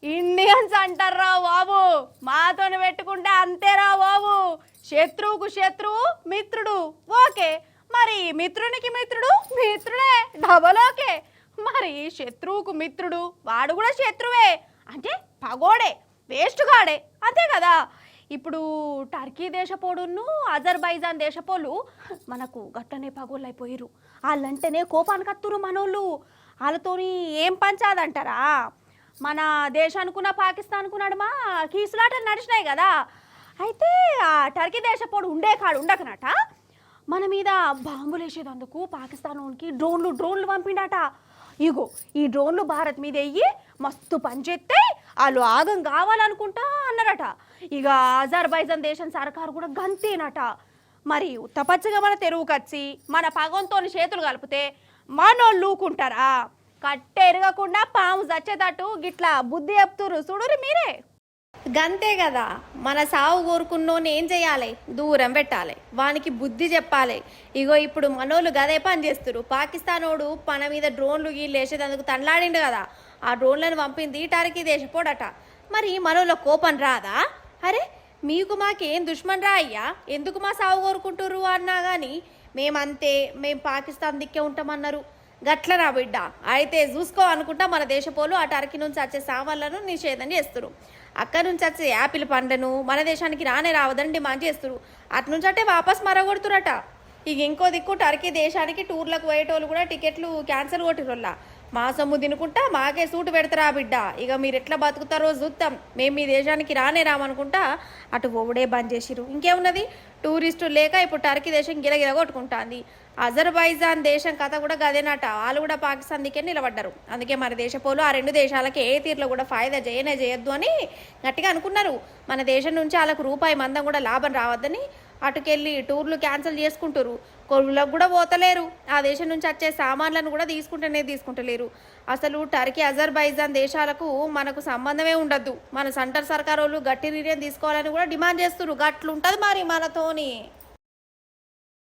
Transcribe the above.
Indians అంటారా బాబు, మాతోని పెట్టుకుంటే అంతేరా బాబు. శత్రువుకు శత్రువు మిత్రుడు ఓకే, మరి మిత్రునికి మిత్రుడు మిత్రుడే డబల్ ఓకే. మరి శత్రువుకు మిత్రుడు వాడు కూడా శత్రువే అంటే పగోడే, వేస్ట్ గాడే, అంతే కదా. ఇప్పుడు టర్కీ దేశపోడును అజర్బైజాన్ దేశపోలు మనకు గట్టనే పగోళ్ళైపోయారు. వాళ్ళంటేనే కోపానికి అత్తురు మనోళ్ళు. వాళ్ళతోని ఏం పంచాదంటారా, మన దేశానికున్న పాకిస్తాన్కు నడుమ కీసులాటలు నడిచినాయి కదా. అయితే ఆ టర్కీ దేశపోడు ఉండే కాడు ఉండకనట మన మీద బాంబులు వేసేదందుకు పాకిస్తాన్కి డ్రోన్లు పంపిండట. ఇగో ఈ డ్రోన్లు భారత్ మీద వెయ్యి మస్తు పనిచేస్తే వాళ్ళు ఆగం కావాలనుకుంటా అన్నారట. ఇక అజర్బైజాన్ దేశం సర్కారు కూడా గంతేనట. మరి ఉత్తపచ్చగా మన తెరువుకొచ్చి మన పగంతో చేతులు కలిపితే మనోళ్ళు ఊకుంటారా? కట్టె ఎరగకుండా పాము చచ్చేటట్టు గిట్లా బుద్ధి చెప్తురు చూడురి మీరే. గంతే కదా, మన సావు కోరుకున్నోని ఏం చేయాలి, దూరం పెట్టాలి, వానికి బుద్ధి చెప్పాలి. ఇగో ఇప్పుడు మనోళ్ళు గదే పని చేస్తురు. పాకిస్తానోడు మన మీద డ్రోన్లు గీళ్ళు వేసేందుకు తండ్లాడిండు కదా, ఆ డ్రోన్లను పంపింది టర్కీ దేశపోడట. మరి మనోళ్ళ కోపం రాదా? అరే మీకు మాకేం దుష్మన్ రా అయ్యా, ఎందుకు మా సావు కోరుకుంటుర్రు అన్నా కానీ మేమంతే, మేము పాకిస్తాన్ దిక్కే ఉంటామన్నారు. గట్లరా బిడ్డ, అయితే చూసుకో అనుకుంటా మన దేశపోలు ఆ టర్కీ నుంచి వచ్చే సామాన్లను నిషేధం చేస్తారు. అక్కడి నుంచి వచ్చే యాపిల్ పండ్లను మన దేశానికి రావద్దని డిమాండ్ చేస్తారు. అటు నుంచి అంటే వాపస్ మరగొడుతురట. ఇక ఇంకో దిక్కు టర్కీ దేశానికి టూర్లకు పోయేటోళ్ళు కూడా టికెట్లు క్యాన్సిల్ కొట్టిరోళ్ళ. మా సొమ్ము తినుకుంటా మాకే సూటు పెడతారా బిడ్డ, ఇక మీరు ఎట్లా బతుకుతారో చూద్దాం, మేము మీ దేశానికి రామనుకుంటా అటు ఓడే బంద్ చేసిరు. ఇంకేమున్నది, టూరిస్టులు లేక ఇప్పుడు టర్కీ దేశం గిలగిల కొట్టుకుంటుంది. అజర్బైజాన్ దేశం కథ కూడా గదేనట, వాళ్ళు కూడా పాకిస్తాన్ దిక్కే నిలబడ్డారు. అందుకే మన దేశపోలు ఆ రెండు దేశాలకి ఏ తీరులో కూడా ఫాయిదా చేయొద్దు అని గట్టిగా అనుకున్నారు. మన దేశం నుంచి వాళ్ళకు రూపాయి మందం కూడా లాభం రావద్దని అటుకెళ్ళి టూర్లు క్యాన్సిల్ చేసుకుంటారు. కొలువులకు కూడా పోతలేరు. ఆ దేశం నుంచి వచ్చే సామాన్లను కూడా తీసుకుంటలేరు. అసలు టర్కీ అజర్బైజాన్ దేశాలకు మనకు సంబంధమే ఉండద్దు. మన సెంటర్ సర్కార్ వాళ్ళు గట్టి నిర్ణయం తీసుకోవాలని కూడా డిమాండ్ చేస్తున్నారు. గట్లుంటది మరి మనతోని.